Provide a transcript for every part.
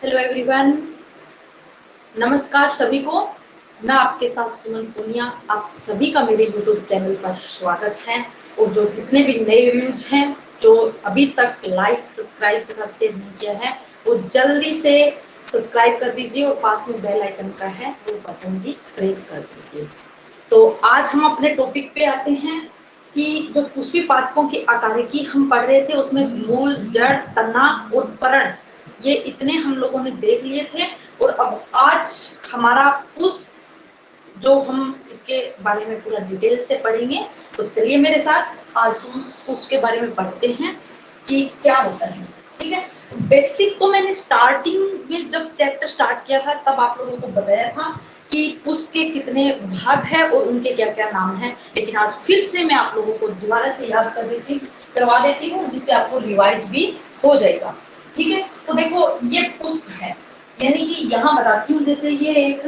Hello everyone, नमस्कार सभी को। मैं आपके साथ सुमन पुनिया, आप सभी का मेरे यूट्यूब चैनल पर स्वागत है। और जो जितने भी नए व्यूज हैं, जो अभी तक लाइक सब्सक्राइब तथा शेयर नहीं किया है, वो जल्दी से सब्सक्राइब कर दीजिए और पास में बेल आइकन का है वो बटन भी प्रेस कर दीजिए। तो आज हम अपने टॉपिक पे आते हैं कि जो पुष्पी पादपों की आकारिकी हम पढ़ रहे थे, उसमें मूल, जड़, तना और पर्ण, ये इतने हम लोगों ने देख लिए थे। और अब आज हमारा पुष्प, जो हम इसके बारे में पूरा डिटेल से पढ़ेंगे। तो चलिए मेरे साथ आज हम पुष्प के बारे में पढ़ते हैं कि क्या होता है। ठीक है, बेसिक तो मैंने स्टार्टिंग में जब चैप्टर स्टार्ट किया था तब आप लोगों को बताया था कि पुष्प के कितने भाग हैं और उनके क्या क्या नाम हैं। लेकिन आज फिर से मैं आप लोगों को दोबारा से याद करवा देती हूँ, जिससे आपको रिवाइज भी हो जाएगा। ठीक है, तो देखो ये पुष्प है, यानी कि यहाँ बताती हूँ, जैसे ये एक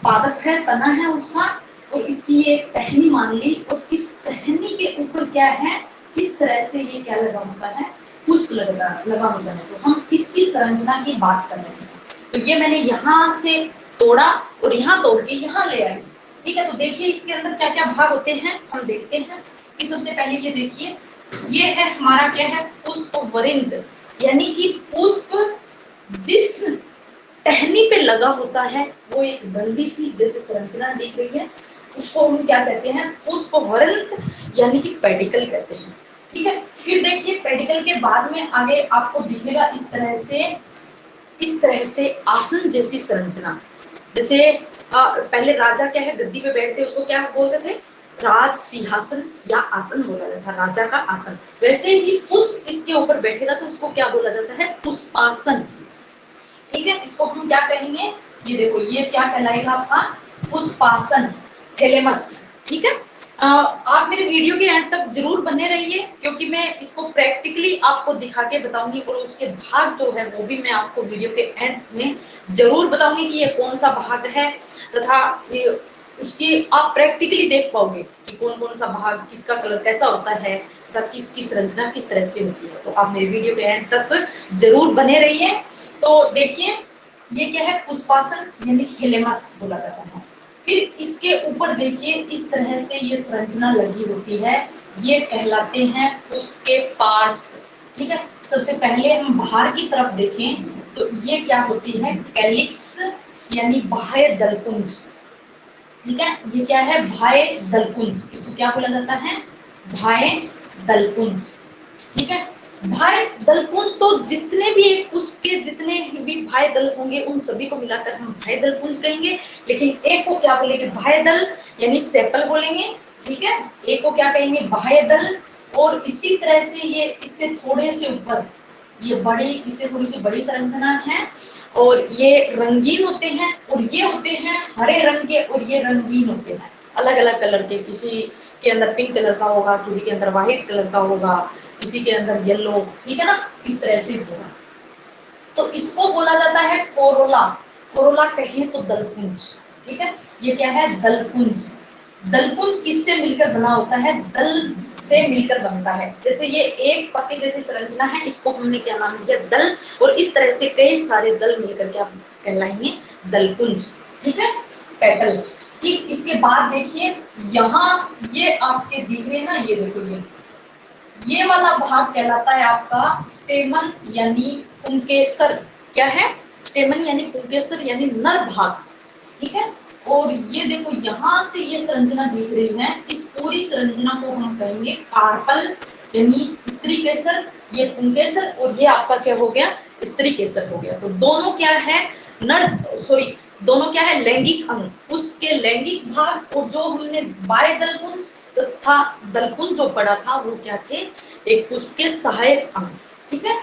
पादप है, तना है उसका, और इसकी ये टहनी मान ली, और इस टहनी के ऊपर क्या है, इस तरह से ये क्या लगा होता है, पुष्प लगा होता है। तो हम इसकी संरचना की बात कर रहे हैं। तो ये मैंने यहाँ से तोड़ा और यहाँ तोड़ के यहाँ ले आई। ठीक है, तो देखिए इसके अंदर क्या क्या भाग होते हैं हम देखते हैं कि सबसे पहले ये देखिए, ये है हमारा क्या है, पुष्प वरिंद, यानी कि पुष्प जिस टहनी पे लगा होता है वो एक बंदी सी जैसे संरचना दी गई है, उसको हम क्या कहते हैं, पुष्प वृंत, यानी कि पेडिकल कहते हैं। ठीक है, फिर देखिए पेडिकल के बाद में आगे आपको दिखेगा इस तरह से आसन जैसी संरचना। जैसे पहले राजा क्या है, गद्दी पे बैठते, उसको क्या बोलते थे, राज सिंहासन या आसन बोला जाता है, राजा का आसन। वैसे ही पुष्प इसके ऊपर बैठेगा तो उसको क्या बोला जाता है, पुष्पासन। ठीक है, इसको हम क्या कहेंगे, ये देखो ये क्या कहलाएगा आपका, पुष्पासन, थैलेमस। ठीक है, आप मेरे वीडियो के एंड तक जरूर बने रहिए, क्योंकि मैं इसको प्रैक्टिकली आपको दिखा के बताऊंगी और उसके भाग जो है वो भी मैं आपको वीडियो के एंड में जरूर बताऊंगी कि ये कौन सा भाग है, तथा उसकी आप प्रैक्टिकली देख पाओगे कि कौन कौन सा भाग किसका कलर कैसा होता है, तथा किसकी संरचना किस तरह से होती है। तो आप मेरे वीडियो के एंड तक जरूर बने रहिए। तो देखिए ये क्या है, पुष्पासन यानी थैलेमस बोला जाता है। फिर इसके ऊपर देखिए इस तरह से ये संरचना लगी होती है, ये कहलाते हैं पुष्प के पार्ट्स। ठीक है, सबसे पहले हम बाहर की तरफ देखें तो ये क्या होती है, कैलिक्स यानी बाह्य दलपुंज। ठीक है, ये क्या है, बाह्य दलपुंज, इसको क्या बोला जाता है, बाह्य दलपुंज। ठीक है, बाह्य दलपुंज तो जितने भी एक पुष्प के जितने भी बाह्य दल होंगे उन सभी को मिलाकर हम बाह्य दलपुंज कहेंगे। लेकिन एक को क्या बोलेंगे, बाह्य दल यानी सेपल बोलेंगे। ठीक है, एक को क्या कहेंगे, बाह्य दल। और इसी तरह से ये इससे थोड़े से ऊपर ये बड़ी, इससे थोड़ी सी बड़ी संरचना है, और ये रंगीन होते हैं, और ये होते हैं हरे रंग के, और ये रंगीन होते हैं अलग अलग कलर के। किसी के अंदर पिंक कलर का होगा, किसी के अंदर व्हाइट कलर का होगा, किसी के अंदर येलो। ठीक है ना, इस तरह से होगा। तो इसको बोला जाता है कोरोला। कोरोला कहें तो दलपुंज। ठीक है, ये क्या है, दलपुंज। दलपुंज किससे मिलकर बना होता है, दल से मिलकर बनता है। जैसे ये एक पत्ती जैसी संरचना है, इसको हमने क्या नाम दिया, दल। और इस तरह से कई सारे दल मिलकर क्या कहलाएंगे, दलपुंज। ठीक है, पेटल। ठीक, इसके बाद देखिए यहाँ ये आपके दिख रहे हैं ना, ये देखो ये वाला भाग कहलाता है आपका स्टेमन यानी पुंकेसर। क्या है, स्टेमन यानी पुंकेसर यानी नर भाग। ठीक है, और ये देखो यहाँ से ये संरचना दिख रही है, इस पूरी संरचना को हम कहेंगे कार्पल यानी स्त्री केसर। ये पुंकेसर और ये आपका क्या हो गया, स्त्री केसर हो गया। तो दोनों क्या है, दोनों क्या है, लैंगिक अंग। उसके लैंगिक भाग, और जो हमने बाह्य दलपुंज तथा दलपुंज जो पढ़ा था वो क्या थे, एक पुष्प के सहायक अंग। ठीक है,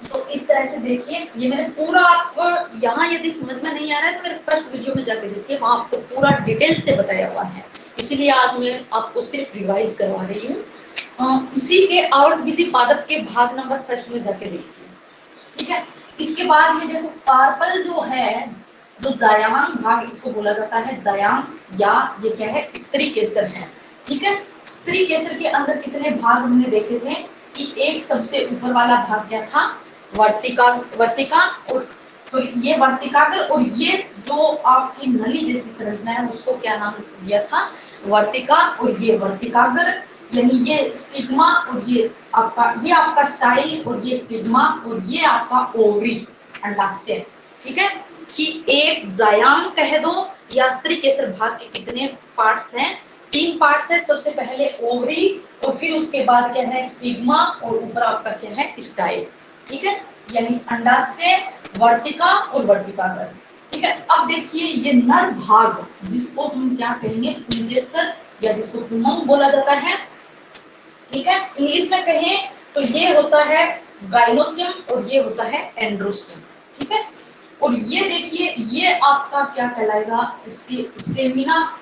तो इस तरह से देखिए ये मैंने पूरा आपको, यहाँ यदि समझ में नहीं आ रहा है तो मेरे फर्स्ट वीडियो में जाके देखिए, वहां आपको पूरा डिटेल से बताया हुआ है। इसीलिए आज मैं आपको सिर्फ रिवाइज करवा रही हूँ। इसी के आवर्तबीजी पादप के भाग नंबर फर्स्ट में जाके देखिए। ठीक है, इसके बाद ये देखो कार्पल जो है, जो जायांग भाग इसको बोला जाता है, जायांग, या ये क्या है, स्त्री केसर है। ठीक है, स्त्री केसर के अंदर कितने भाग हमने देखे थे कि एक सबसे ऊपर वाला भाग क्या था, वर्तिका वर्तिका और सॉरी ये वर्तिकाग्र, और ये जो आपकी नली जैसी संरचना है उसको क्या नाम दिया था, वर्तिका, और ये वर्तिकाग्र, यानी ये स्टिग्मा, और ये आपका स्टाइल, और ये स्टिग्मा, और ये आपका ओवरी अंडाशय। ठीक है, कि एक जायांग कह दो या स्त्री केसर भाग के कितने पार्ट्स हैं, 3 पार्ट्स है। सबसे पहले ओवरी, और फिर उसके बाद क्या है स्टिग्मा, और ऊपर आपका क्या है स्टाइल। ठीक है, यानी अंडाशय, वर्तिका और वर्तिकाग्र। ठीक है, अब देखिए ये नर भाग जिसको हम क्या कहेंगे पुंकेसर, या जिसको पुमंग बोला जाता है। ठीक है, इंग्लिश में कहें तो ये होता है गाइनोसियम और ये होता है एंड्रोसियम। ठीक है, और ये देखिए ये आपका क्या कहलाएगा स्टेमिना,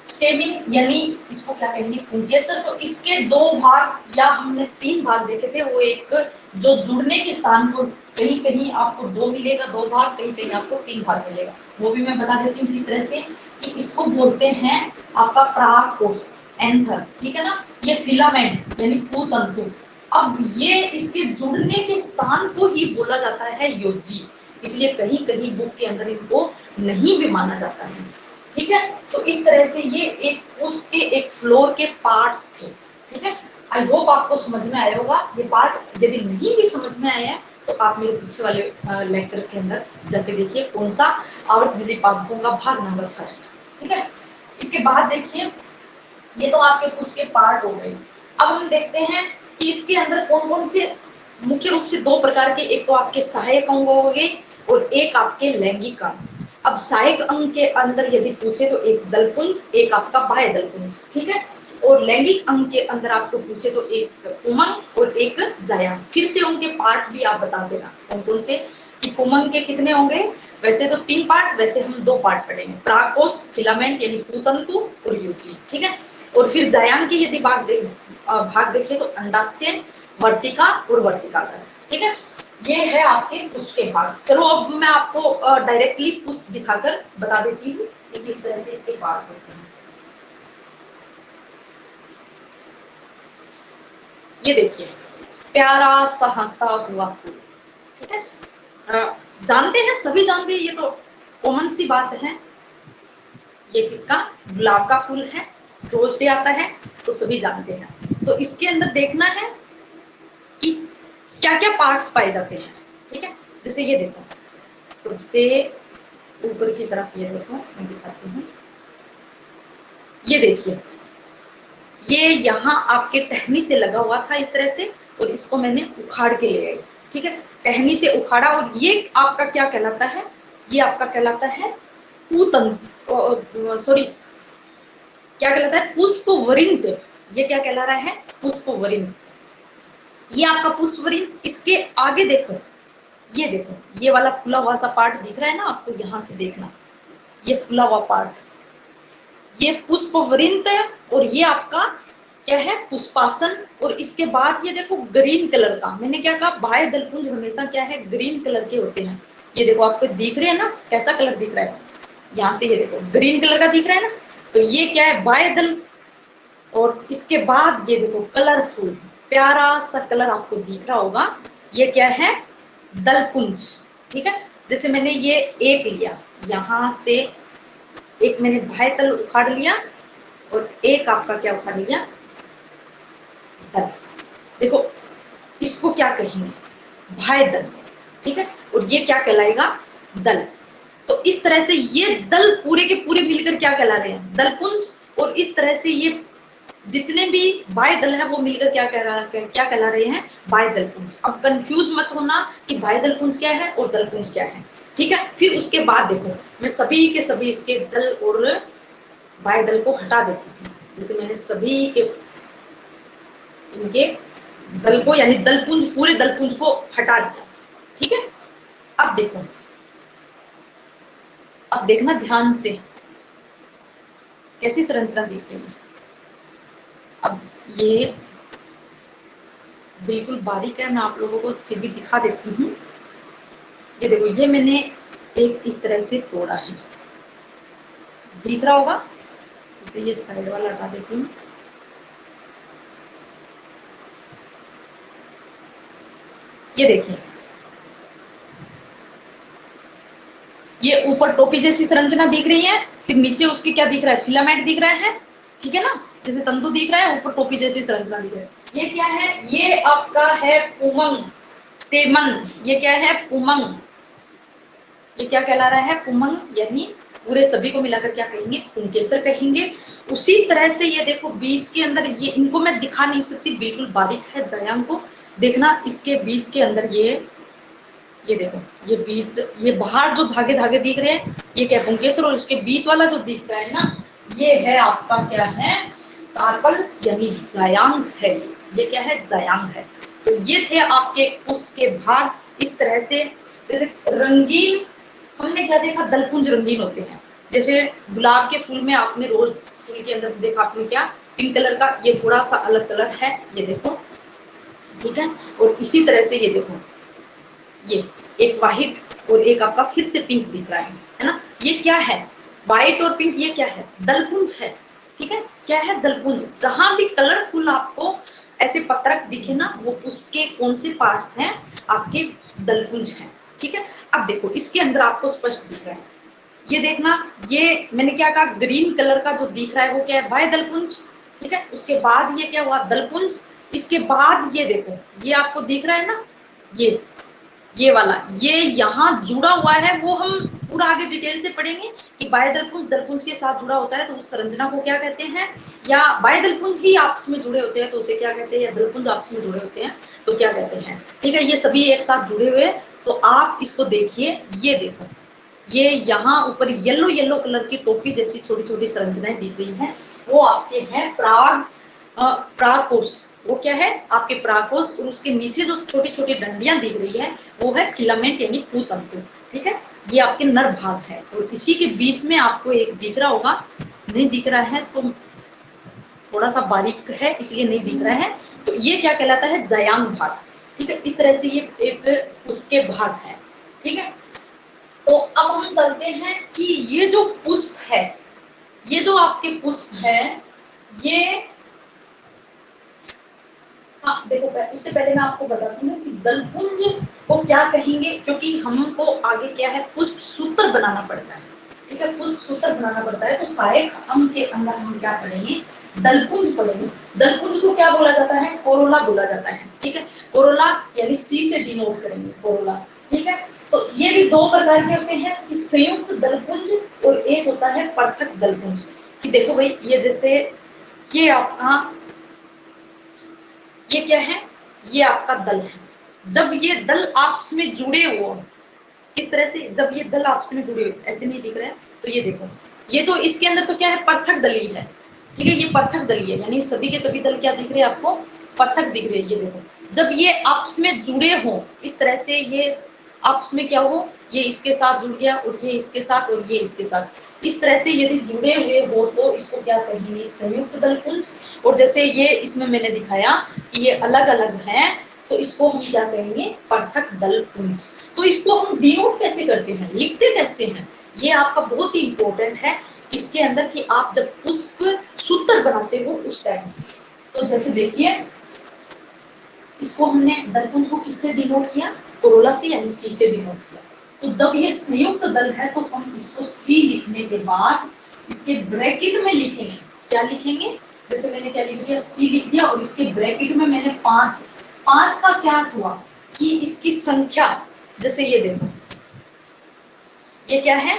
स्टेमिन, यानी इसको क्या कहेंगे पुंकेसर। तो इसके 2 भाग या हमने 3 भाग देखे थे, वो एक जो जुड़ने के स्थान को कहीं कहीं आपको 2 मिलेगा, 2 भाग, कहीं कहीं आपको 3 भाग मिलेगा। वो भी मैं बता देती हूँ किस तरह से, कि इसको बोलते हैं आपका परागकोश, एंथर। ठीक है ना, ये फिलामेंट यानी कुतंतु। अब ये इसके जुड़ने के स्थान को ही बोला जाता है योजी, इसलिए कहीं कहीं बुक के अंदर इनको नहीं भी माना जाता है। ठीक है, तो इस तरह से ये एक उसके एक फ्लोर के पार्ट्स थे। ठीक है, आई होप आपको समझ में आया होगा ये पार्ट। यदि नहीं भी समझ में आया है तो आप मेरे पीछे वाले लेक्चर के अंदर जाके देखिए कौन सा आवर्त विधि पादपों का भाग नंबर 1। ठीक है, इसके बाद देखिए ये तो आपके उसके पार्ट हो गए। अब हम देखते हैं कि इसके अंदर कौन कौन से मुख्य रूप से 2 प्रकार के, एक तो आपके सहायक अंग हो गए और एक आपके लैंगिक अंग। अब सहायक अंग के अंदर यदि पूछे तो एक दलपुंज, एक आपका बाह्य दलपुंज। ठीक है, और लैंगिक अंग के अंदर आपको पूछे तो एक उमंग और एक जायांग। फिर से उनके पार्ट भी आप बता देना कौन कौन से, कि उमंग के कितने होंगे, वैसे तो 3 पार्ट, वैसे हम 2 पार्ट पढ़ेंगे, परागकोश, फिलामेंट यानी पूतंतु और यूजी। ठीक है, और फिर जायांग की यदि भाग देखिए तो अंडाशय, वर्तिका और वर्तिकाग्र। ठीक है, ये है आपके पुष्प के भाग। चलो अब मैं आपको डायरेक्टली पुष्प दिखाकर बता देती हूँ कि किस तरह से इसके भाग होते हैं। ये देखिए प्यारा सा हंसता हुआ फूल। ठीक है, जानते हैं, सभी जानते हैं, ये तो कॉमन सी बात है। ये किसका, गुलाब का फूल है, रोज डे आता है तो सभी जानते हैं। तो इसके अंदर देखना है कि क्या क्या पार्ट्स पाए जाते हैं। ठीक है, जैसे ये देखो सबसे ऊपर की तरफ, ये देखो मैं दिखाती हूँ। ये देखिए ये यहाँ आपके टहनी से लगा हुआ था इस तरह से, और इसको मैंने उखाड़ के ले आई। ठीक है, टहनी से उखाड़ा, और ये आपका क्या कहलाता है, ये आपका कहलाता है पूतन, सॉरी क्या कहलाता है, पुष्पवृंत। ये क्या कहला रहा है, पुष्पवृंत। ये आपका पुष्पवृंत। इसके आगे देखो, ये देखो ये वाला फूला हुआ सा पार्ट दिख रहा है ना आपको, यहाँ से देखना, ये फूला हुआ पार्ट, ये पुष्पवृंत है, और ये आपका क्या है पुष्पासन। और इसके बाद ये देखो ग्रीन कलर का, मैंने क्या कहा बाह्य दलपुंज हमेशा क्या है ग्रीन कलर के होते हैं। ये देखो आपको दिख रहे हैं ना, कैसा कलर दिख रहा है, यहाँ से ये देखो ग्रीन कलर का दिख रहा है ना, तो ये क्या है बाह्य दल। और इसके बाद ये देखो कलरफुल प्यारा सा कलर आपको दिख रहा होगा, ये क्या है दलपुंज। ठीक है, जैसे मैंने ये एक लिया, यहाँ से एक मैंने बाह्य तल उखाड़ लिया, और एक आपका क्या उखाड़ लिया दल। देखो इसको क्या कहेंगे बाह्य दल। ठीक है, और ये क्या कहलाएगा दल। तो इस तरह से ये दल पूरे के पूरे मिलकर क्या कहला रहे हैं दलपुंज, और इस तरह से ये जितने भी बाह्य दल है वो मिलकर क्या कहला रहे हैं बाह्य दलपुंज। अब कंफ्यूज मत होना कि बाह्य दलपुंज क्या है और दलपुंज क्या है। ठीक है, फिर उसके बाद देखो मैं सभी के सभी इसके दल और बाह्य दल को हटा देती हूँ। जैसे मैंने सभी के इनके दल को यानी दलपुंज, पूरे दलपुंज को हटा दिया। ठीक है, अब देखो, अब देखना ध्यान से कैसी संरचना दिख रही है। अब ये बिल्कुल बारीक है, मैं आप लोगों को फिर भी दिखा देती हूँ। ये देखो ये मैंने एक इस तरह से तोड़ा है, दिख रहा होगा। इसे ये साइड वाला हटा देती हूँ। ये देखिए ये ऊपर टोपी जैसी संरचना दिख रही है, फिर नीचे उसके क्या दिख रहा है, फिलामेंट दिख रहा है, ठीक है ना, जैसे तंतु दिख रहा है, ऊपर टोपी जैसी संरचना दिख रही है। ये क्या है, ये आपका है पुमंग स्टेमन। ये क्या है, पुमंग। ये क्या कहला रहा है, पुमंग, यानी पूरे सभी को मिलाकर क्या कहेंगे, पुंकेसर कहेंगे। उसी तरह से ये देखो बीज के अंदर, ये इनको मैं दिखा नहीं सकती, बिल्कुल बारीक है जायांग को देखना। इसके बीज के अंदर ये देखो, ये बीज, ये बाहर जो धागे धागे दिख रहे हैं ये क्या पुंकेसर, और इसके बीच वाला जो दिख रहा है ना, ये है आपका क्या है, कार्पल यानी जायांग है। ये क्या है, जायांग है। तो ये थे आपके पुष्प के भाग। इस तरह से जैसे रंगीन, हमने क्या देखा, दलपुंज रंगीन होते हैं। जैसे गुलाब के फूल में आपने रोज फूल के अंदर देखा आपने क्या, पिंक कलर का, ये थोड़ा सा अलग कलर है, ये देखो, ठीक है। और इसी तरह से ये देखो, ये एक वाइट और एक आपका फिर से पिंक दिख रहा है ना। ये क्या है, वाइट और पिंक, ये क्या है, दलपुंज है, ठीक है। क्या है, दलपुंज। जहां भी कलरफुल आपको ऐसे पत्रक दिखे ना, वो उसके कौन से पार्ट्स हैं, आपके दलपुंज हैं, ठीक है। अब देखो इसके अंदर आपको स्पष्ट दिख रहा है, ये देखना, ये मैंने क्या कहा, ग्रीन कलर का जो दिख रहा है वो क्या है, बाह्य दलपुंज, ठीक है। उसके बाद ये क्या हुआ, दलपुंज। इसके बाद ये देखो, ये आपको दिख रहा है ना, ये वाला, ये यहाँ जुड़ा हुआ है, वो हम पूरा आगे डिटेल से पढ़ेंगे कि बाह्य दलपुंज दलपुंज के साथ जुड़ा होता है तो उस संरचना को क्या कहते हैं, या बाह्य दलपुंज ही आपस में जुड़े होते हैं तो उसे क्या कहते हैं, या दलपुंज आपस में जुड़े होते हैं तो क्या कहते हैं, ठीक है। ये सभी एक साथ जुड़े हुए, तो आप इसको देखिए, ये देखो, ये यहाँ ऊपर येलो येलो कलर की टोपी जैसी छोटी छोटी संरचनाएं दिख रही हैं, वो आपके हैं प्राकोष। वो क्या है, आपके प्राकोष, और उसके नीचे जो छोटी छोटी डंडियां दिख रही है वो है फिलामेंट यानी पूतंतु, ठीक है। ये आपके नर भाग है। और इसी के बीच में आपको एक दिख रहा होगा, नहीं दिख रहा है तो थोड़ा सा बारीक है इसलिए नहीं दिख रहा है, तो ये क्या कहलाता है, जायांग भाग, ठीक है। इस तरह से ये एक उसके भाग है, ठीक है। तो अब हम चलते हैं कि ये जो पुष्प है, ये जो आपके पुष्प है, ये, हाँ देखो, उससे पहले मैं आपको बताती हूँ कि दलपुंज को क्या कहेंगे, क्योंकि हमको आगे क्या है, पुष्प सूत्र बनाना पड़ता है, ठीक है। पुष्प सूत्र बनाना पड़ता है, तो सहायक अंग के अंदर हम क्या पढ़ेंगे, दलपुंज पढ़ेंगे। दलपुंज को क्या बोला जाता है, कोरोला बोला जाता है, ठीक है। कोरोला यानी सी से डिनोट करेंगे, कोरोला, ठीक है। तो ये भी दो प्रकार के होते हैं, कि संयुक्त दलपुंज और एक होता है पृथक दलपुंज। कि देखो भाई, ये जैसे ये आपका, ये क्या है, ये आपका दल है। जब ये दल आपस में जुड़े हो, इस तरह से जब ये दल आपस में जुड़े हो, ऐसे नहीं दिख रहे हैं, तो ये देखो, ये तो इसके अंदर तो क्या है, पृथक दली है, ठीक है। ये पृथक दली है, यानी सभी के सभी दल क्या दिख रहे हैं आपको, पृथक दिख रहे हैं। ये देखो, जब ये आपस में जुड़े हो, इस तरह से ये आपस में क्या हो, ये इसके साथ जुड़ गया और ये इसके साथ और ये इसके साथ, इस तरह से यदि जुड़े हुए हो तो इसको क्या कहेंगे, संयुक्त दलपुंज। और जैसे ये इसमें मैंने दिखाया कि ये अलग अलग हैं, तो इसको हम क्या कहेंगे, पृथक दलपुंज। तो इसको हम डिनोट कैसे करते हैं, लिखते कैसे हैं, ये आपका बहुत ही इंपॉर्टेंट है इसके अंदर, कि आप जब पुष्प सूत्र बनाते हो उस टाइम। तो जैसे देखिए, इसको हमने दलपुंज को किससे डिनोट किया, कोरोला से यानी सी से डिनोट किया। तो जब ये संयुक्त दल है तो हम इसको सी लिखने के बाद इसके ब्रैकेट में लिखेंगे, क्या लिखेंगे, जैसे मैंने क्या लिख दिया, सी लिख दिया, और इसके ब्रैकेट में मैंने 5 का क्या हुआ कि इसकी संख्या, जैसे ये देखो, ये क्या है,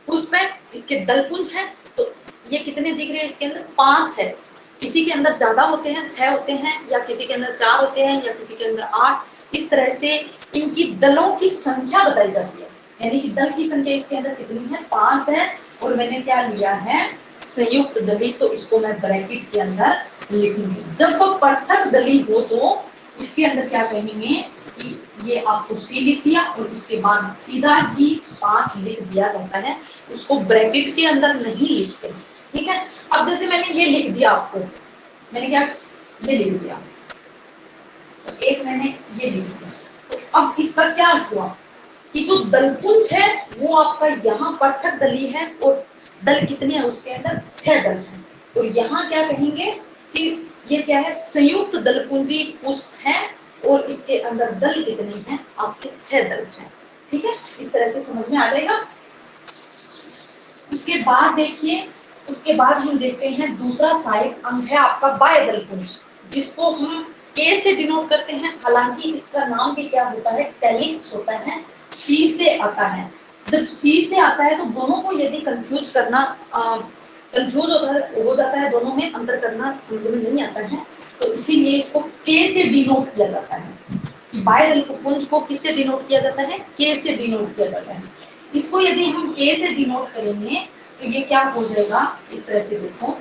पुष्प है, इसके दलपुंज है, तो ये कितने दिख रहे हैं, इसके अंदर 5 है। किसी के अंदर ज्यादा होते हैं, 6 होते हैं, या किसी के अंदर 4 होते हैं, या किसी के अंदर 8। इस तरह से इनकी दलों की संख्या बताई जाती है, यानी कि दल की संख्या इसके अंदर कितनी है, 5 है। और मैंने क्या लिया है, संयुक्त दली, तो इसको मैं ब्रैकेट के अंदर लिखूंगी। जब वो पृथक दली हो तो इसके अंदर क्या कहेंगे कि ये आपको सी लिख दिया, और उसके बाद सीधा ही 5 लिख दिया जाता है, उसको ब्रैकेट के अंदर नहीं लिखते, ठीक है। अब जैसे मैंने ये लिख दिया आपको, मैंने क्या, ये लिख दिया, तो एक मैंने ये लिख दिया, तो अब इसका क्या हुआ कि जो दलपुंज है वो आपका यहाँ पृथक दली है, और दल कितने हैं उसके अंदर, 6 दल है। तो यहाँ क्या कहेंगे कि ये क्या है, संयुक्त दलपुंजी पुष्प है, और इसके अंदर दल कितने हैं, आपके 6 दल हैं, ठीक है, इस तरह से समझ में आ जाएगा। उसके बाद देखिए, उसके बाद हम देखते हैं दूसरा सहायक अंग है आपका बाह्य दलपुंज, जिसको हम के से डिनोट करते हैं। हालांकि इसका नाम भी क्या होता है, कैलिक्स होता है, सी से आता है। जब सी से आता है तो दोनों को यदि कंफ्यूज करना कंफ्यूज हो जाता है, दोनों में अंतर करना समझ में नहीं आता है, तो इसीलिए इसको के से डिनोट किया जाता है। बाह्य दलपुंज को किससे डिनोट किया जाता है, के से डिनोट किया जाता है। इसको यदि हम के से डिनोट करेंगे तो ये क्या हो जाएगा, इस तरह से देखो,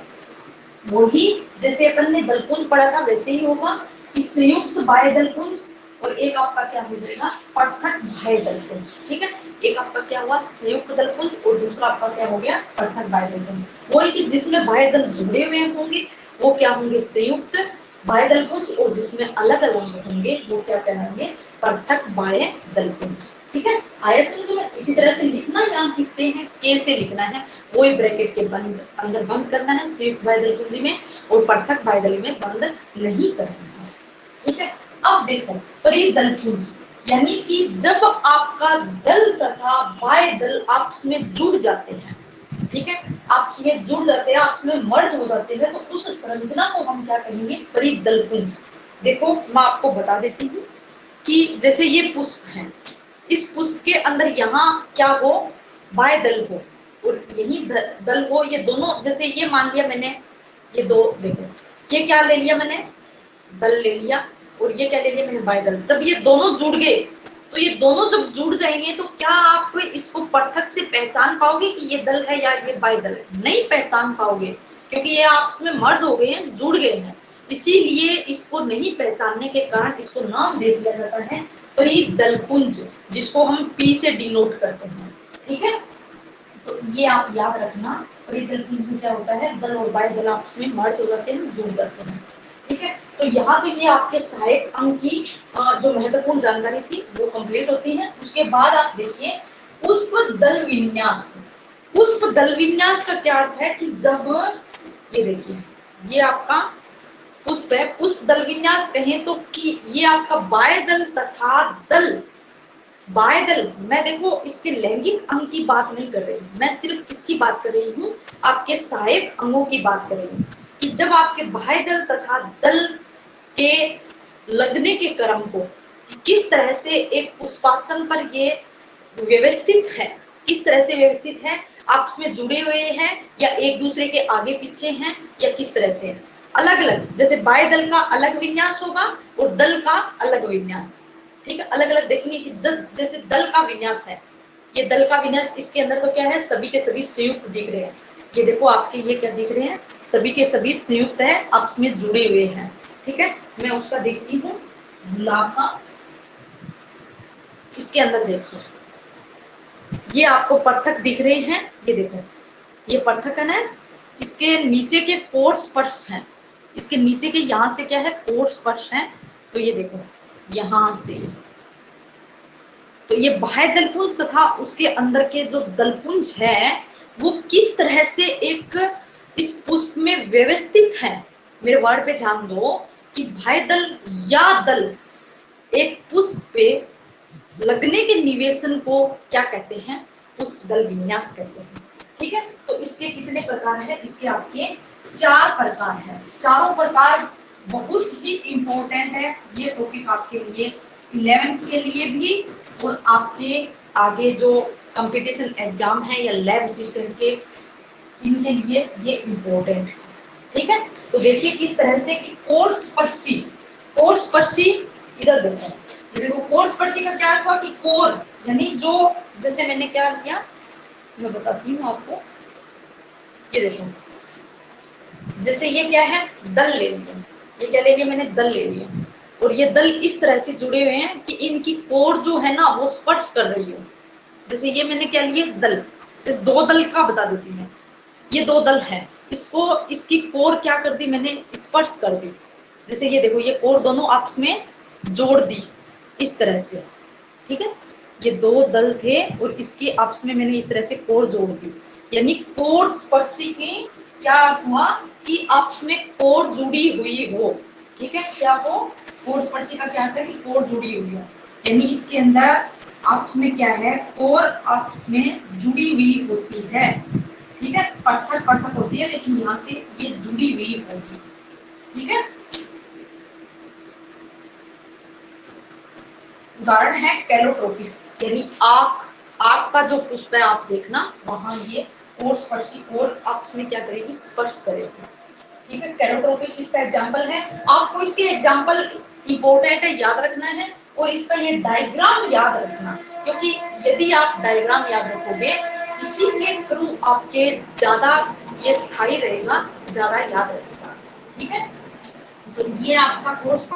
वही जैसे अपन ने दलपुंज पढ़ा था वैसे ही होगा कि संयुक्त बाह्य दलपुंज, और एक आपका क्या हो जाएगा, पृथक बाह्य दलपुंज। ठीक है, एक आपका क्या हुआ, संयुक्त दलपुंज, और दूसरा आपका क्या हो गया, पृथक बाह्य दलपुंज। वही कि जिसमें बाह्य दल जुड़े हुए होंगे वो क्या होंगे, संयुक्त बाह्य दलपुंज, और जिसमें अलग अलग होंगे वो क्या कहलाएंगे, पृथक बाह्य दलपुंज। ठीक है, आया समझ में। इसी तरह से लिखना यहाँ किससे है, के से लिखना है, वही ब्रैकेट के बंद अंदर बंद करना है संयुक्त बाह्य दलपुंज में, और पृथक बाह्य दल में बंद नहीं करना है। ठीक है, अब देखो परिदलपुंज, यानी कि जब आपका दल तथा बाह्य दल आपस में जुड़ जाते हैं, ठीक है, आपस में जुड़ जाते हैं, आपस में मर्ज हो जाते हैं, तो उस संरचना को हम क्या कहेंगे, परिदलपुंज। देखो मैं आपको बता देती हूँ कि जैसे ये पुष्प है, इस पुष्प के अंदर यहाँ क्या हो, बाह्य दल हो, और यही दल हो, ये दोनों, जैसे ये मान लिया मैंने, ये दो देखो, ये क्या ले लिया मैंने, दल ले लिया, और ये क्या ले लिया मैंने, बाह्य दल। जब ये दोनों जुड़ गए, तो ये दोनों जब जुड़ जाएंगे तो क्या आप इसको पृथक से पहचान पाओगे कि ये दल है या ये बाह्य दल है, नहीं पहचान पाओगे, क्योंकि ये आपस में मर्ज हो गए हैं, जुड़ गए हैं। इसीलिए इसको नहीं पहचानने के कारण इसको नाम दे दिया जाता है परिदलपुंज, जिसको हम पी से डिनोट करते हैं। ठीक है, तो ये आप याद रखना, परिदलपुंज में क्या होता है, दल और बाह्य दल आपस में मर्ज हो जाते हैं, जुड़ जाते हैं। ठीक है, तो यहाँ तो ये आपके सहायक अंग की जो महत्वपूर्ण जानकारी थी वो कंप्लीट होती है। उसके बाद आप देखिए पुष्प दल विन्यास। पुष्प दल विन्यास का क्या अर्थ है कि जब ये देखिए, ये आपका पुष्प है, पुष्प दल विन्यास कहें तो कि ये आपका बाह्य दल तथा दल, बाह्य दल, मैं देखो इसके लैंगिक अंग की बात नहीं कर रही, मैं सिर्फ इसकी बात कर रही हूँ, आपके सहायक अंगों की बात कर रही हूँ, कि जब आपके बाह्य दल तथा दल के लगने के क्रम को किस तरह से एक पुष्पासन पर ये व्यवस्थित है, किस तरह से व्यवस्थित है, आपस में जुड़े हुए हैं या एक दूसरे के आगे पीछे हैं, या किस तरह से अलग अलग, जैसे बाह्य दल का अलग विन्यास होगा और दल का अलग विन्यास। ठीक है, अलग अलग देखेंगे कि जैसे दल का विन्यास है, ये दल का विन्यास, इसके अंदर तो क्या है, सभी के सभी संयुक्त दिख रहे हैं। ये देखो आपके ये क्या दिख रहे हैं, सभी के सभी संयुक्त है, आपस में जुड़े हुए हैं। ठीक है, मैं उसका देखती हूँ गुलाब का, इसके अंदर देखिए ये आपको पृथक दिख रहे हैं, ये देखो ये पृथक है, इसके नीचे के कोर स्पर्श हैं, इसके नीचे के यहाँ से क्या है, कोर स्पर्श है, तो ये देखो यहाँ से, तो ये बाह्य दलपुंज तथा उसके अंदर के जो दलपुंज है वो किस तरह से एक इस पुष्प में व्यवस्थित है। मेरे वर्ड पे ध्यान दो कि बाह्य दल या दल एक पुष्प पे लगने के निवेशन को क्या कहते हैं, पुष्प दल विन्यास कहते हैं। ठीक है, तो इसके कितने प्रकार है, इसके आपके 4 प्रकार है। चारों प्रकार बहुत ही इंपॉर्टेंट है, ये टॉपिक आपके लिए 11th के लिए भी और आपके आगे जो कंपटीशन एग्जाम है या लैब असिस्टेंट के, इनके लिए ये इंपॉर्टेंट है। ठीक है, तो देखिए किस तरह से कि कोरस्पर्शी, कोरस्पर्शी इधर देखो, ये देखो कोरस्पर्शी का क्या अर्थ हुआ कि कोर यानी जो, जैसे मैंने क्या किया मैं बताती हूँ आपको, ये देखो जैसे ये क्या है, दल ले लिया, ये क्या ले लिया मैंने, दल ले लिया, और ये दल इस तरह से जुड़े हुए हैं कि इनकी कोर जो है ना वो स्पर्श कर रही हो। जैसे ये मैंने क्या लिए, दल, इस 2 दल का बता देती हूँ, ये 2 दल है, इसको इसकी कोर क्या कर दी मैंने, स्पर्श कर दी। जैसे ये देखो ये कोर दोनों आपस में जोड़ दी इस तरह से। ठीक है, ये 2 दल थे और इसकी आपस में मैंने इस तरह से कोर जोड़ दी, यानी कोर स्पर्शी की क्या अर्थ हुआ कि आपस में कोर जुड़ी हुई हो। ठीक है, क्या हो, कोर स्पर्शी का क्या अर्थ है कि कोर जुड़ी हुई हो, यानी इसके अंदर आपस में क्या है, कोर आपस में जुड़ी हुई होती है, ठीक है, पृथक पृथक होती है लेकिन यहाँ से ये जुड़ी हुई होगी, ठीक है। उदाहरण है कैलोट्रोपिस, यानी आँख, आँख का जो पुष्प है आप देखना वहां ये और स्पर्शी और आपस में क्या करेगी, स्पर्श करेगी, ठीक है। कैलोट्रोपिस इसका एग्जांपल है। आपको इसके एग्जांपल इंपॉर्टेंट है, याद रखना है, और इसका ये डायग्राम याद रखना, क्योंकि यदि आप डायग्राम याद रखोगे इसी के थ्रू आपके ज्यादा ये स्थायी रहेगा, ज्यादा याद रहेगा, ठीक है। तो ये आपका कोर्स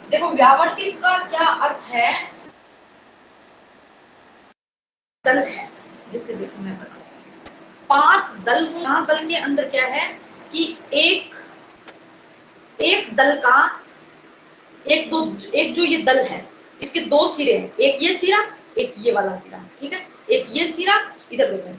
देखो, व्यावर्तित का क्या अर्थ है, दल है, जैसे देखो मैं बताऊं, 5 दल, 5 दल के अंदर क्या है कि एक दल का एक जो ये दल है इसके 2 सिरे हैं, एक ये सिरा एक ये वाला सिरा, ठीक है, एक ये सिरा, इधर देखो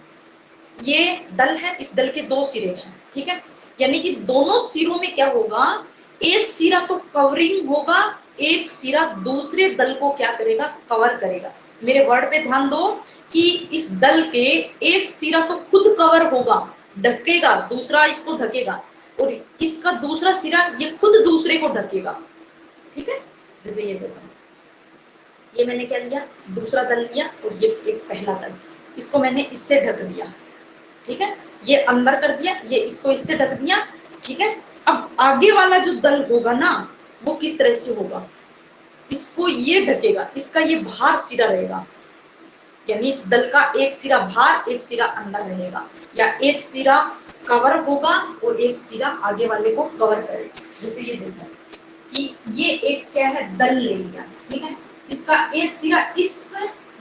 ये दल है, इस दल के 2 सिरे हैं, ठीक है, यानी कि दोनों सिरों में क्या होगा, एक सिरा तो कवरिंग होगा, एक सिरा दूसरे दल को क्या करेगा, कवर करेगा। मेरे वर्ड पे ध्यान दो कि इस दल के एक सिरा तो खुद कवर होगा, ढकेगा, दूसरा इसको ढकेगा, और इसका दूसरा सिरा ये खुद दूसरे को ढकेगा, ठीक है। जैसे ये देखो, ये मैंने क्या लिया, दूसरा दल लिया, और ये एक पहला दल, इसको मैंने इससे ढक दिया, ठीक है, ये अंदर कर दिया, ये इसको इससे ढक दिया, ठीक है। अब आगे वाला जो दल होगा ना वो किस तरह से होगा, इसको ये ढकेगा, इसका ये बाहर सिरा रहेगा, यानी दल का एक सिरा बाहर एक सिरा अंदर रहेगा, या एक सिरा कवर होगा और एक सिरा आगे वाले को कवर करेगा। जैसे ये देखो कि ये एक क्या है, दल ले लिया, ठीक है, इसका एक सिरा इस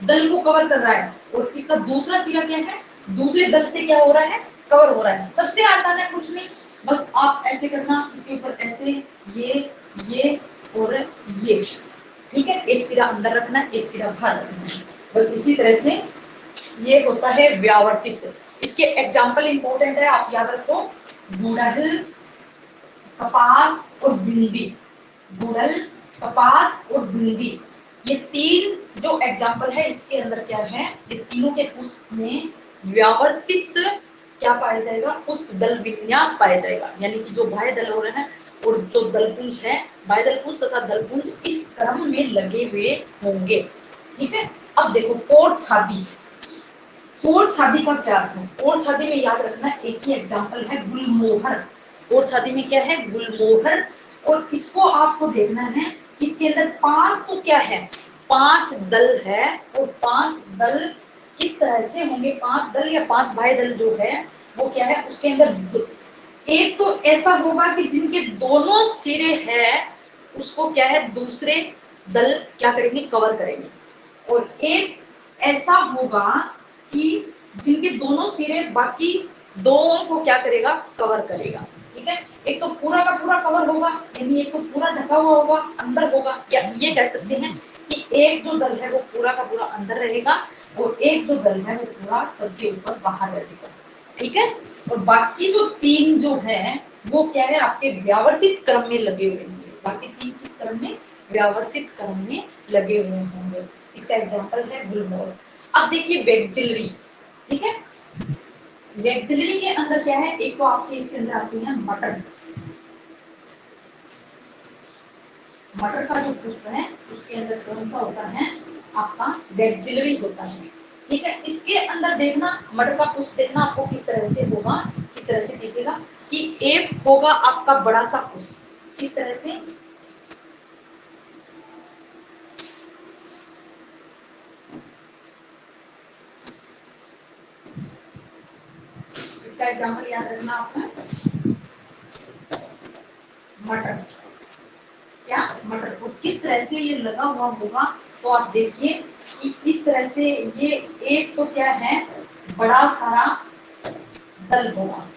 दल को कवर कर रहा है और इसका दूसरा सिरा क्या है, दूसरे दल से क्या हो रहा है, कवर हो रहा है। सबसे आसान है, कुछ नहीं, बस आप ऐसे करना, इसके ऊपर ऐसे ये और ये, ठीक है, एक सिरा अंदर रखना एक सिरा बाहर रखना है, बस इसी तरह से ये होता है व्यावर्तित। इसके एग्जाम्पल इंपॉर्टेंट है, आप याद रखो, गुड़हल, कपास और भिंडी, गुड़हल, कपास और भिंडी, ये 3 जो एग्जाम्पल है इसके अंदर क्या है, ये तीनों के पुष्प में व्यावर्तित क्या पाया जाएगा, पुष्प दल विन्यास पाया जाएगा, यानी कि जो बाह्य दल हो रहे हैं और जो दलपुंज है, बाह्य दलपुंज तथा दलपुंज इस क्रम में लगे हुए होंगे, ठीक है। अब देखो कोर छाती, कोर छाती का क्या अर्थ है, कोर छाती में याद रखना एक ही एग्जाम्पल है, गुलमोहर, कोर छाती में क्या है, गुलमोहर, और इसको आपको देखना है, इसके अंदर 5 तो क्या है, 5 दल है, और 5 दल किस तरह से होंगे, 5 दल या 5 बाह्य दल जो है वो क्या है, उसके अंदर एक तो ऐसा होगा कि जिनके दोनों सिरे हैं उसको क्या है, दूसरे दल क्या करेंगे, कवर करेंगे, और एक ऐसा होगा कि जिनके दोनों सिरे बाकी दोनों को क्या करेगा, कवर करेगा, ठीक है। एक तो पूरा का पूरा कवर होगा, यानी एक तो पूरा ढका हुआ होगा, अंदर होगा, या ये कह सकते हैं कि एक जो दल है वो पूरा का पूरा अंदर रहेगा और एक जो दल है वो पूरा सबके ऊपर बाहर रहेगा, ठीक है। और बाकी जो 3 जो है वो क्या है, आपके व्यावर्तित क्रम में लगे हुए होंगे, बाकी 3 किस क्रम में, व्यावर्तित क्रम में लगे हुए होंगे। इसका एग्जांपल है गुलमोहर। अब देखिए वेक्जिलरी, ठीक है, वेक्जिलरी के अंदर क्या है, एक तो आपके इसके अंदर आती है मटर, मटर का जो पुष्प है उसके अंदर कौन सा होता है, आपका वेक्जिलरी होता है, ठीक है। इसके अंदर देखना, मटर का पुष्प देखना आपको किस तरह से होगा, किस तरह से दिखेगा कि एक होगा आपका बड़ा सा पुष्प, किस तरह से, इसका एग्जांपल याद रखना आपका, मटर, क्या मटर को किस तरह से ये लगा हुआ होगा, तो आप देखिए कि इस तरह से ये एक तो क्या है, बड़ा सारा दल होगा,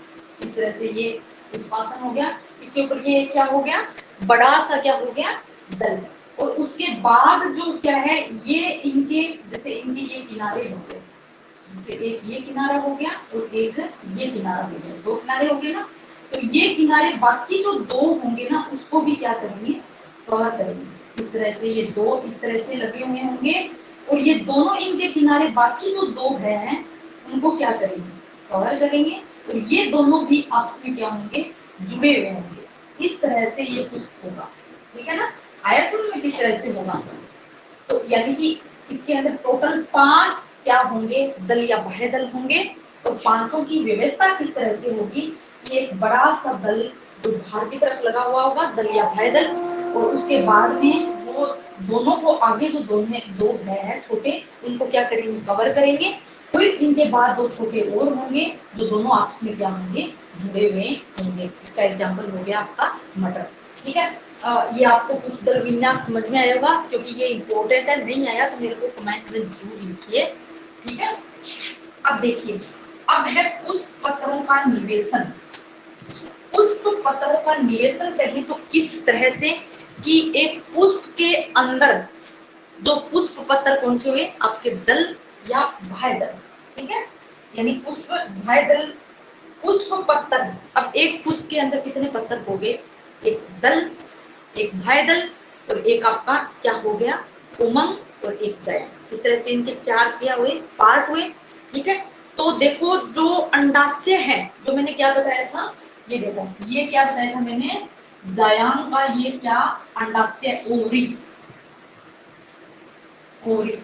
इस तरह से ये पुष्पासन हो गया, इसके ऊपर ये क्या हो गया, बड़ा सा क्या हो गया, दल, और उसके बाद जो क्या है, ये इनके जैसे इनके ये किनारे हो गए, जैसे एक ये किनारा हो गया और एक ये किनारा हो गया, 2 किनारे हो गए ना, तो ये किनारे बाकी जो 2 होंगे ना उसको भी क्या करेंगे, कवर करेंगे, इस तरह से ये दो इस तरह से लगे हुए होंगे और ये दोनों इनके किनारे बाकी जो दो हैं उनको क्या करेंगे, कवर करेंगे और ये दोनों भी आपस में क्या होंगे, जुड़े हुए होंगे। इस तरह से ये पुष्प होगा, ठीक है ना। आया समझ में किस तरह से होगा। तो यानी कि इसके अंदर टोटल 5 क्या होंगे, दल या बाह्य दल होंगे। तो पांचों की व्यवस्था किस तरह से होगी कि एक बड़ा सा दल जो बाहर की तरफ लगा हुआ होगा, दल या बाह्य दल, और उसके बाद में वो दोनों को आगे जो दो है छोटे, उनको क्या करेंगे, कवर करेंगे। फिर इनके बाद दो छोटे और होंगे जो दोनों आपस में क्या होंगे, जुड़े हुए होंगे। इसका एग्जाम्पल हो गया आपका मटर, ठीक है। ये आपको कुछ दल विन्यास समझ में आएगा, क्योंकि ये इंपॉर्टेंट है। नहीं आया तो मेरे को कमेंट में जरूर लिखिए, ठीक है। अब देखिए, अब है पुष्प पत्रों का निवेशन। पुष्प पत्रों का निवेशन कहें तो किस तरह से कि एक पुष्प के अंदर जो पुष्प पत्र कौन से हुए, आपके दल या बाह्य दल, ठीक है। यानी पुष्प बाह्य दल, पुष्प पत्र। अब एक पुष्प के अंदर कितने पत्र हो गए, एक दल, एक बाह्य दल और एक आपका क्या हो गया, उमंग और एक जया। इस तरह से इनके 4 क्या हुए, पार्ट हुए, ठीक है। तो देखो जो अंडाशय है, जो मैंने क्या बताया था, ये देखो ये क्या बताया था मैंने, जयांग का ये क्या, अंडाशय, ओवरी, ओवरी।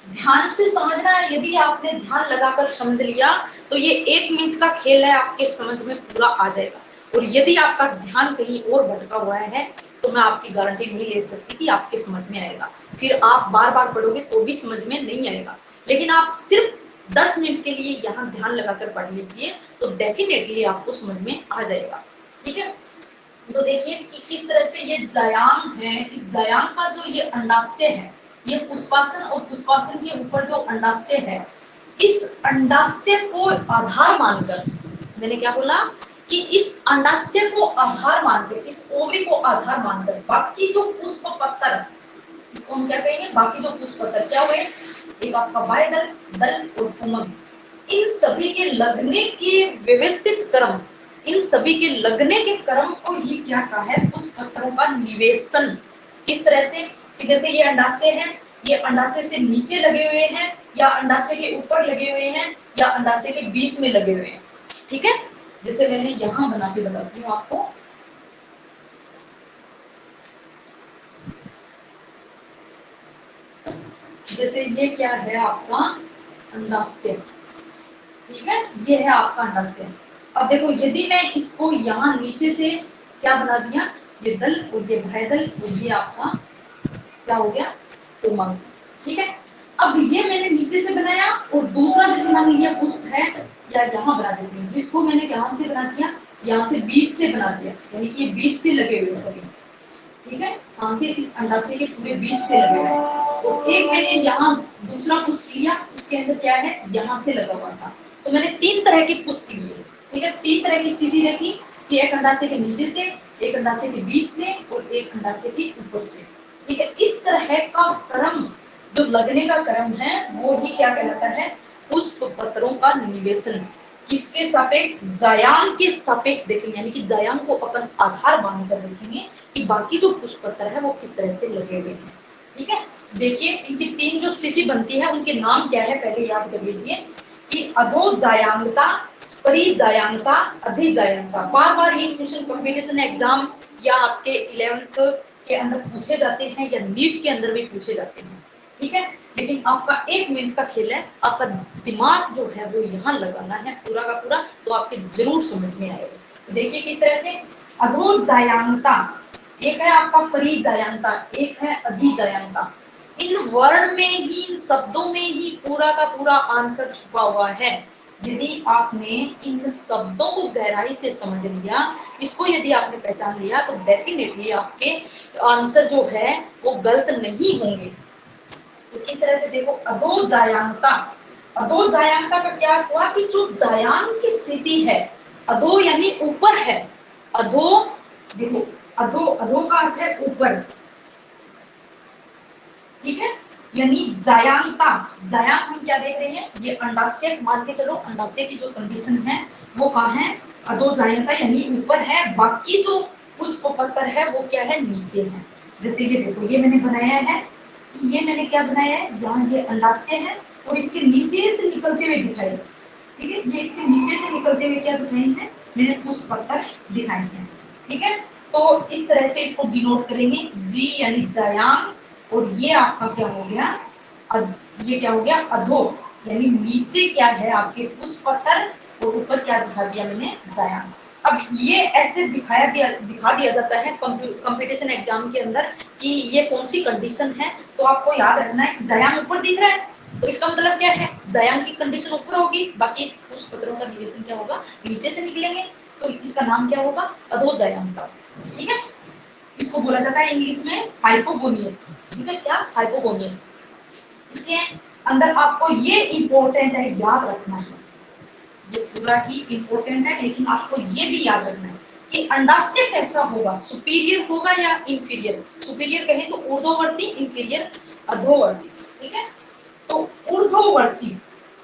ध्यान से समझना है, यदि आपने ध्यान लगाकर समझ लिया तो ये 1 मिनट का खेल है, आपके समझ में पूरा आ जाएगा। और यदि आपका ध्यान कहीं और भटका हुआ है तो मैं आपकी गारंटी नहीं ले सकती कि आपके समझ में आएगा। फिर आप बार बार पढ़ोगे तो भी समझ में नहीं आएगा। लेकिन आप सिर्फ 10 मिनट के लिए यहाँ ध्यान लगाकर पढ़ लीजिए तो डेफिनेटली आपको समझ में आ जाएगा, ठीक है। तो देखिए कि किस तरह से ये जयांग है, इस जयांग का जो ये अंडाशय है, ये पुष्पासन और पुष्पासन के ऊपर जो अंडाशय है, इस अंडाशय को आधार मानकर, मैंने क्या बोला कि इस अंडाशय को आधार मानकर, इस ओवरी को आधार मानकर बाकी जो पुष्प पत्र, इसको हम क्या कहेंगे, बाकी जो पुष्प पत्र क्या हुए, एक आपका बाह्य दल, दल और पुंगम, इन सभी के लगने के व्यवस्थित क्रम, इन सभी के लगने के क्रम को ही क्या कहा है, पुष्प पत्रों का निवेशन। किस तरह से कि जैसे ये अंडाशय है, ये अंडाशय से नीचे लगे हुए हैं या अंडाशय के ऊपर लगे हुए हैं या अंडाशय के बीच में लगे हुए हैं, ठीक है। जैसे मैंने यहाँ बना के बताती हूँ आपको, जैसे ये क्या है आपका अंडाशय, ठीक है, ये है आपका अंडाशय। अब देखो यदि मैं इसको यहाँ नीचे से क्या बना दिया, ये दल और ये बाह्य दल और ये आपका क्या हो गया, उमंग, ठीक है। अब ये मैंने नीचे से बनाया और दूसरा जैसे मान लीजिए पुष्प है, या यहाँ बना देती हूँ, जिसको मैंने कहाँ से बना दिया, यहाँ से बीच से बना दिया, यानी कि ये बीच से लगे हुए सभी, ठीक है। कहाँ से, इस अंडाशय के पूरे बीच से लगे हुए हैं। तो एक मैंने यहाँ दूसरा पुष्प लिया, उसके अंदर क्या है, यहाँ से लगा हुआ था। तो मैंने 3 तरह के पुष्प लिए, ठीक है। 3 तरह की स्थिति रखी कि एक अंडाशय के नीचे से, एक अंडाशय के बीच से और एक अंडाशय के ऊपर से, ठीक है। इस तरह का क्रम, जो लगने का क्रम है, वो ही क्या कहलाता है, पुष्प पत्रों का निवेशन। किसके सापेक्ष, जयांग के सापेक्ष देखेंगे, यानी कि जयांग को अपन आधार मानकर देखेंगे कि बाकी जो पुष्प पत्र है वो किस तरह से लगे हुए हैं, ठीक है। देखिए इनकी 3 जो स्थिति बनती है उनके नाम क्या है, पहले याद कर लीजिए कि अधोजायांगता, परिजायांगता, अधिजायांगता। बार बार ये क्वेश्चन कॉम्पिटिशन एग्जाम या आपके 11th के अंदर पूछे जाते हैं या नीट के अंदर भी पूछे जाते हैं, ठीक है। लेकिन आपका 1 मिनट का खेल है, आपका दिमाग जो है वो यहाँ लगाना है पूरा का पूरा, तो आपके जरूर समझ में आएगा। तो देखिए किस तरह से, अधोजायांगता, एक है आपका परिजायांगता, एक है अधिजायांगता। इन वर्ण में ही, इन शब्दों में ही पूरा का पूरा आंसर छुपा हुआ है। यदि आपने इन शब्दों को गहराई से समझ लिया, इसको यदि आपने पहचान लिया, तो डेफिनेटली आपके आंसर जो है वो गलत नहीं होंगे। तो इस तरह से देखो, अधोजायांगता, अधोजायांगता का क्या अर्थ हुआ कि जो जायांग की स्थिति है, अधो यानी ऊपर है, अधो, देखो अधो, अधो का अर्थ है ऊपर, ठीक है। यानी जायांगता, जायांग हम क्या देख रहे हैं, ये अंडाशय मान के चलो, अंडाशय की जो कंडीशन है वो कहाँ है, अधोजायांगता यानी ऊपर है, बाकी जो पुष्प पत्र है वो क्या है, नीचे है, जैसे ये देखो, ये मैंने बनाया है, ये मैंने क्या बनाया है, यहाँ ये अंडाशय है और इसके नीचे से निकलते हुए दिखाई, ठीक है, ये इसके नीचे से निकलते हुए क्या दिखाई है, मैंने पुष्प पत्र दिखाई है, ठीक है। तो इस तरह से इसको डिनोट करेंगे, जी यानी जायांग, और ये आपका क्या हो गया, ये क्या हो गया, अधो, यानी नीचे क्या है आपके पुष्प पत्र और ऊपर क्या दिखा दिया मैंने, जायांग। अब ये ऐसे दिखा दिया जाता है कंपटीशन एग्जाम के अंदर कि ये कौन सी कंडीशन है, तो आपको याद रखना है जायांग ऊपर दिख रहा है, तो इसका मतलब क्या है, जायांग की कंडीशन ऊपर होगी, बाकी पुष्प पत्रों का निवेशन क्या होगा, नीचे से निकलेंगे, तो इसका नाम क्या होगा, अधो जायांग का, ठीक है। इसको बोला जाता है इंग्लिश में हाइपोगोनियस, ठीक है, क्या, हाइपोगोनियस। इसके अंदर आपको ये इंपॉर्टेंट है, याद रखना है, ये पूरा ही इंपॉर्टेंट है, लेकिन आपको ये भी याद रखना है कि अंडाशय कैसा होगा, सुपीरियर होगा या इंफीरियर, सुपीरियर कहें तो ऊर्ध्ववर्ती, इंफीरियर अधोवर्ती, ठीक है। तो ऊर्ध्ववर्ती,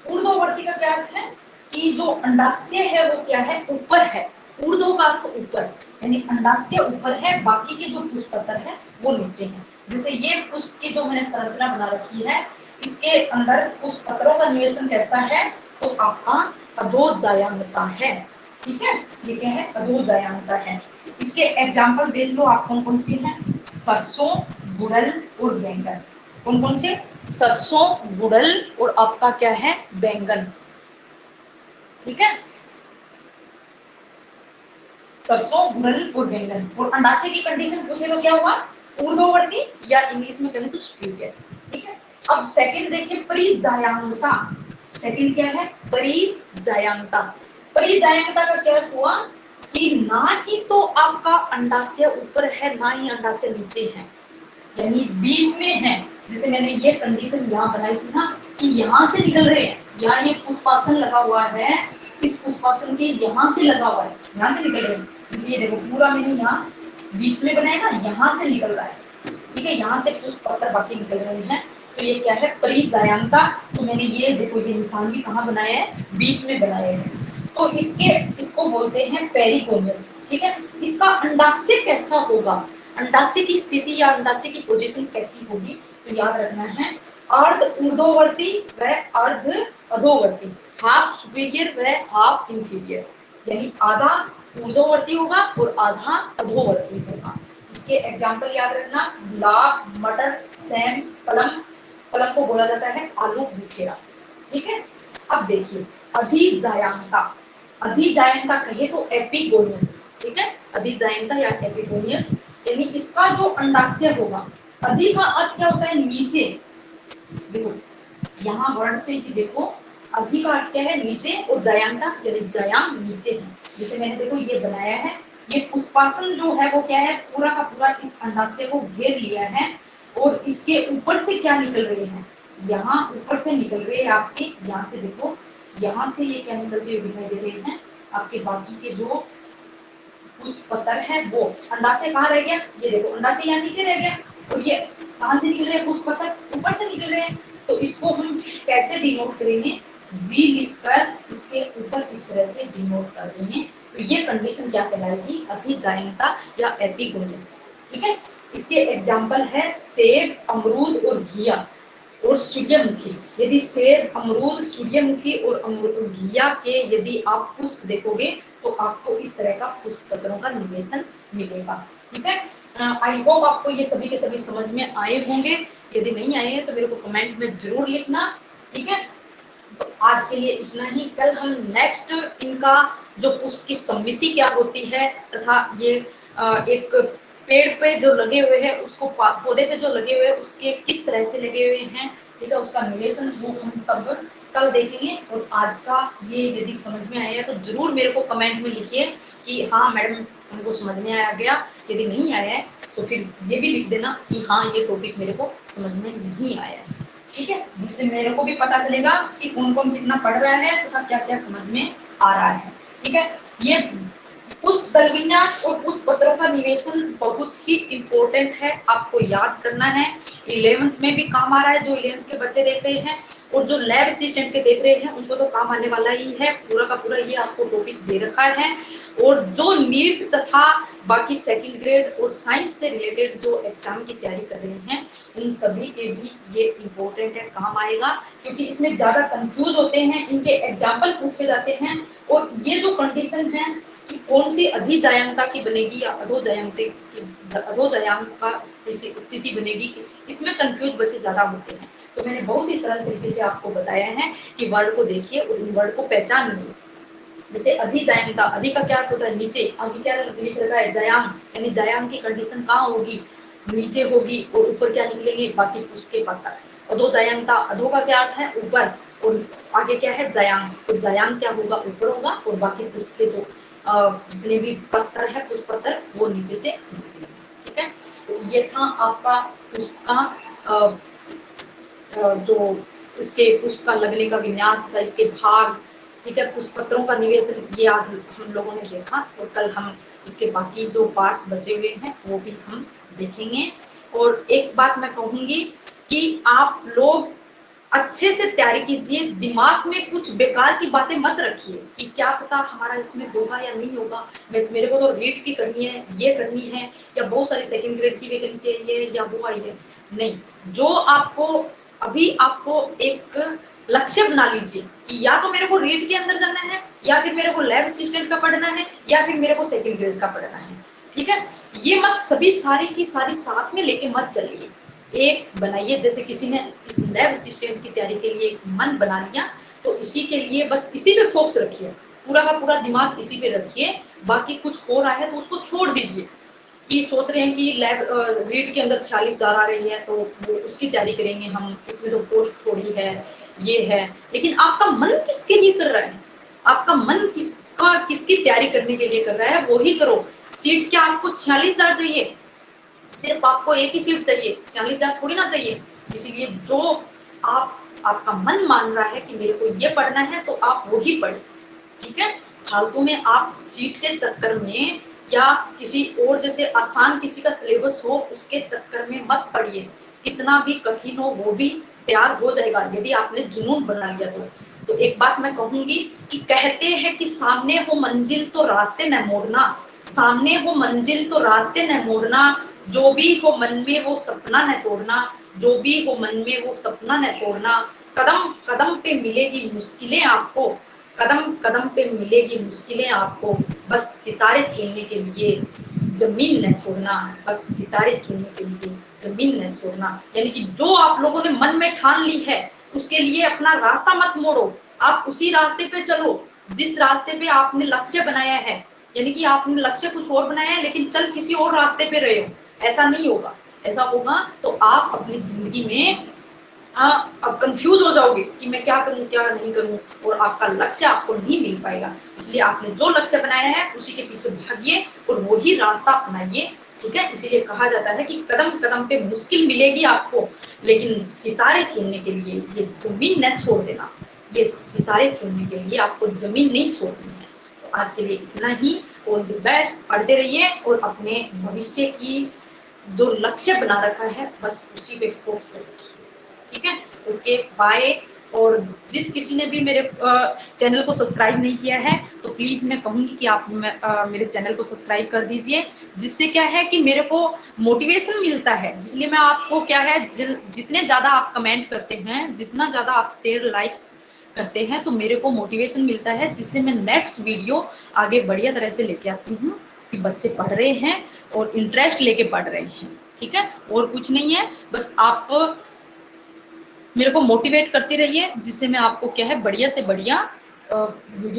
ऊर्ध्ववर्ती का क्या अर्थ है कि जो अंडाशय है वो क्या है, ऊपर है, ऊर्ध्व का अर्थ ऊपर, यानी अंडाशय ऊपर है, बाकी के जो पुष्प पत्र है वो नीचे है। जैसे ये पुष्प की जो मैंने संरचना बना रखी है, इसके अंदर पुष्प पत्रों का निवेशन कैसा है, तो आपका अधोजायांगता है, ठीक है, ये क्या है, अधोजायांगता है। इसके एग्जाम्पल देख लो आप, कौन कौन से हैं, सरसों, गुड़हल और बैंगन, कौन कौन से, सरसों, गुड़हल और आपका क्या है, बैंगन, ठीक है, सरसों, गुड़हल और बैंगन। और अंडाशय की कंडीशन पूछे तो क्या हुआ, ऊर्ध्ववर्ती या इंग्लिश में कहें तो सुपीरियर, ठीक है। अब सेकंड देखिए, परिजायांगता, सेकंड क्या है, परिजायांगता। परिजायांगता का क्या हुआ कि ना ही तो आपका अंडाशय ऊपर है, ना ही अंडाशय नीचे है, यानी बीच में है। जैसे मैंने ये कंडीशन यहाँ बनाई थी ना कि यहाँ से निकल रहे हैं, यहाँ ये पुष्पासन लगा हुआ है, इस पुष्पासन के यहाँ से लगा हुआ है, यहाँ से निकल रहे हैं, जैसे ये देखो पूरा मैंने यहाँ बीच में बनाया ना, यहाँ से निकल रहा है, ठीक है, यहाँ से पुष्प पत्र बाकी निकल रहे हैं, तो ये क्या है, परिजायांगता। तो मैंने ये देखो ये निशान भी कहाँ बनाया है, बीच में बनाया है, तो इसको बोलते हैं पेरिगोनियस, ठीक है। इसका अंडाशय कैसा होगा, अंडाशय की स्थिति या अंडाशय की पोजीशन कैसी होगी, तो याद रखना है, अर्ध ऊर्ध्ववर्ती व अर्ध अधोवर्ती, हाफ सुपीरियर व हाफ इंफीरियर, यानी आधा ऊर्ध्ववर्ती होगा और आधा अधोवर्ती होगा। इसके एग्जाम्पल याद रखना, गुलाब, मटर, सेम, कलम, कलम को बोला जाता है आलू बुखेरा, ठीक है। अब देखिए अधिजायांगता, अधिजायांगता कहे तो एपिगोनियस, ठीक है, अधिजायांगता या एपिगोनियस, यानी इसका जो अंडाशय होगा, अधि का अर्थ क्या होता है, नीचे, देखो यहाँ वर्ड से ही देखो, अधि का अर्थ क्या है, नीचे, और जायांगता यानी जायांग नीचे है। जैसे मैंने देखो ये बनाया है, ये पुष्पासन जो है वो क्या है, पूरा का पूरा इस अंडाशय को घेर लिया है, और इसके ऊपर से क्या निकल रहे हैं, यहाँ ऊपर से निकल रहे हैं आपके, यहाँ से देखो, यहाँ से ये क्या निकलते हुए दिखाई दे रहे हैं आपके, बाकी के जो पुष्प पत्र है वो, अंडाशय कहाँ रह गया, ये देखो अंडाशय यहाँ नीचे रह गया, और ये कहाँ से निकल रहे हैं, पुष्प पत्र ऊपर से निकल रहे हैं, तो इसको हम कैसे डिनोट करेंगे, जी लिखकर इसके ऊपर इस तरह से डिनोट कर देंगे, तो ये कंडीशन क्या कहलाएगी, अधिजायांगता या एपिगोनियस, ठीक है। इसके एग्जाम्पल है सेब, अमरूद और घिया और सूर्यमुखी। यदि सेब, अमरूद, सूर्यमुखी और घिया के यदि आप पुष्प देखोगे तो आपको इस तरह का पुष्प पत्रों का निवेशन मिलेगा, ठीक है। आई होप आपको ये सभी के सभी समझ में आए होंगे, यदि नहीं आए हैं तो मेरे को कमेंट में जरूर लिखना, ठीक है। तो आज के लिए इतना ही, कल हम नेक्स्ट इनका जो पुष्प की समिति क्या होती है, तथा ये एक पेड़ पे जो लगे हुए हैं उसको, पौधे पे जो लगे हुए हैं उसके किस तरह से लगे हुए हैं, ठीक है, उसका निवेशन, वो हम सब कल देखेंगे। और आज का ये यदि समझ में आया तो जरूर मेरे को कमेंट में लिखिए कि हाँ मैडम हमको समझ में आ गया, यदि नहीं आया है तो फिर ये भी लिख देना कि हाँ ये टॉपिक मेरे को समझ में नहीं आया है, ठीक है, जिससे मेरे को भी पता चलेगा कि कौन कौन कितना पढ़ रहा है तथा क्या क्या समझ में आ रहा है, ठीक है। ये पुष्प दल विन्यास और पुष्प पत्रों का निवेशन बहुत ही इम्पोर्टेंट है, आपको याद करना है, 11th में भी काम आ रहा है, जो 11th के बच्चे देख रहे हैं और जो लैब असिस्टेंट के देख रहे हैं उनको तो काम आने वाला ही है, पूरा का पूरा ये आपको टॉपिक दे रखा है। और जो नीट तथा बाकी सेकंड ग्रेड और साइंस से रिलेटेड जो एग्जाम की तैयारी कर रहे हैं उन सभी के भी ये इम्पोर्टेंट है, काम आएगा, क्योंकि इसमें ज्यादा कंफ्यूज होते हैं, इनके एग्जाम्पल पूछे जाते हैं। और ये जो कंडीशन है कि कौन सी अधिजायंता की बनेगी या अधोजायांत का स्थिति बनेगी, इसमें कंफ्यूज बच्चे ज्यादा होते हैं। तो मैंने बहुत ही सरल तरीके से आपको बताया है कि वर्ड को देखिए और इन वर्ड को पहचानिए। जैसे अधिजायंता, अधि का क्या अर्थ होता है नीचे, आगे क्या लिख रखा है जयांग, यानी जयांग की कंडीशन कहाँ होगी, नीचे होगी, और ऊपर क्या निकलेंगे बाकी पुष्प के पत्ता। अधोजायंता, अधो का क्या अर्थ है ऊपर, और आगे क्या है जयांग, तो जयांग क्या होगा ऊपर होगा, और बाकी पुष्प के जो जितने भी पत्थर है पुष्प पत्थर वो नीचे से निकलेंगे। ठीक है, तो ये था आपका पुष्प का जो इसके पुष्प का लगने का विन्यास था, इसके भाग, ठीक है, पुष्प पत्रों का निवेशन, ये आज हम लोगों ने देखा, और कल हम इसके बाकी जो पार्ट्स बचे हुए हैं वो भी हम देखेंगे। और एक बात मैं कहूंगी कि आप लोग अच्छे से तैयारी कीजिए, दिमाग में कुछ बेकार की बातें मत रखिए कि क्या पता हमारा इसमें होगा या नहीं होगा, मेरे को तो रीट की करनी है, ये करनी है, या बहुत सारी सेकंड ग्रेड की वैकेंसी आई है या वो आई है। नहीं, जो आपको अभी आपको एक लक्ष्य बना लीजिए कि या तो मेरे को रीट के अंदर जाना है, या फिर मेरे को लैब असिस्टेंट का पढ़ना है, या फिर मेरे को सेकंड ग्रेड का पढ़ना है। ठीक है, ये मत सभी सारी की सारी साथ में लेके मत चलिए, एक बनाइए। जैसे किसी ने इस लैब असिस्टेंट की तैयारी के लिए मन बना लिया, तो इसी के लिए बस इसी पे फोकस रखिए, पूरा का पूरा दिमाग इसी पे रखिए, बाकी कुछ हो रहा है तो उसको छोड़ दीजिए। कि सोच रहे हैं कि लैब रीड के अंदर 46,000 आ रही है तो वो उसकी तैयारी करेंगे हम, इसमें तो पोस्ट थोड़ी है, ये है, लेकिन आपका मन किसके लिए कर रहा है, आपका मन किसकी तैयारी करने के लिए कर रहा है वो ही करो। सीट क्या आपको 46,000 चाहिए, सिर्फ आपको एक ही सीट चाहिए, 46,000 थोड़ी ना चाहिए। इसीलिए जो आपका मन मान रहा है कि मेरे को ये पढ़ना है तो आप वो ही पढ़िए। ठीक है, फालतू में आप सीट के चक्कर में या किसी और जैसे आसान किसी का सिलेबस हो उसके चक्कर में मत पढ़िए, कितना भी कठिन हो वो भी तैयार हो जाएगा यदि आपने जुनून बना लिया तो एक बात मैं कहूंगी कि कहते हैं कि सामने हो मंजिल तो रास्ते न मोड़ना, सामने हो मंजिल तो रास्ते न मोड़ना, जो भी हो मन में वो सपना न तोड़ना, जो भी हो मन में वो सपना न तोड़ना, कदम कदम पे मिलेगी मुश्किलें आपको, कदम कदम पे मिलेगी मुश्किलें आपको, बस सितारे चुनने के लिए जमीन न छोड़ना, बस सितारे चुनने के लिए जमीन न छोड़ना। यानी कि जो आप लोगों ने मन में ठान ली है उसके लिए अपना रास्ता मत मोड़ो, आप उसी रास्ते पे चलो जिस रास्ते पे आपने लक्ष्य बनाया है। यानी कि आपने लक्ष्य कुछ और बनाया है लेकिन चल किसी और रास्ते पे रहे हो, ऐसा नहीं होगा। ऐसा होगा तो आप अपनी जिंदगी में अब कंफ्यूज हो जाओगे कि मैं क्या करूं क्या नहीं करूं, और आपका लक्ष्य आपको नहीं मिल पाएगा। इसलिए आपने जो लक्ष्य बनाया है उसी के पीछे भागिए और वही रास्ता अपनाइए। ठीक है, इसीलिए कहा जाता है कि कदम कदम पे मुश्किल मिलेगी आपको, लेकिन सितारे चुनने के लिए ये जमीन न छोड़ देना, ये सितारे चुनने के लिए आपको जमीन नहीं छोड़नी है। तो आज के लिए इतना ही, ऑल द बेस्ट, पढ़ते रहिए और अपने भविष्य की जो लक्ष्य बना रखा है बस उसी पे फोकस रखिए। ठीक है, ओके बाय। और जिस किसी ने भी मेरे चैनल को सब्सक्राइब नहीं किया है तो प्लीज मैं कहूंगी कि आप मेरे चैनल को सब्सक्राइब कर दीजिए, जिससे क्या है कि मेरे को मोटिवेशन मिलता है। इसलिए मैं आपको क्या है जितने ज्यादा आप कमेंट करते हैं, जितना ज्यादा आप शेयर लाइक करते हैं तो मेरे को मोटिवेशन मिलता है, जिससे मैं नेक्स्ट वीडियो आगे बढ़िया तरह से लेके आती हूँ कि बच्चे पढ़ रहे हैं और इंटरेस्ट लेके पढ़ रहे हैं। ठीक है, और कुछ नहीं है, बस आप मेरे को मोटिवेट करते रहिए, जिससे मैं आपको क्या है बढ़िया से बढ़िया वीडियो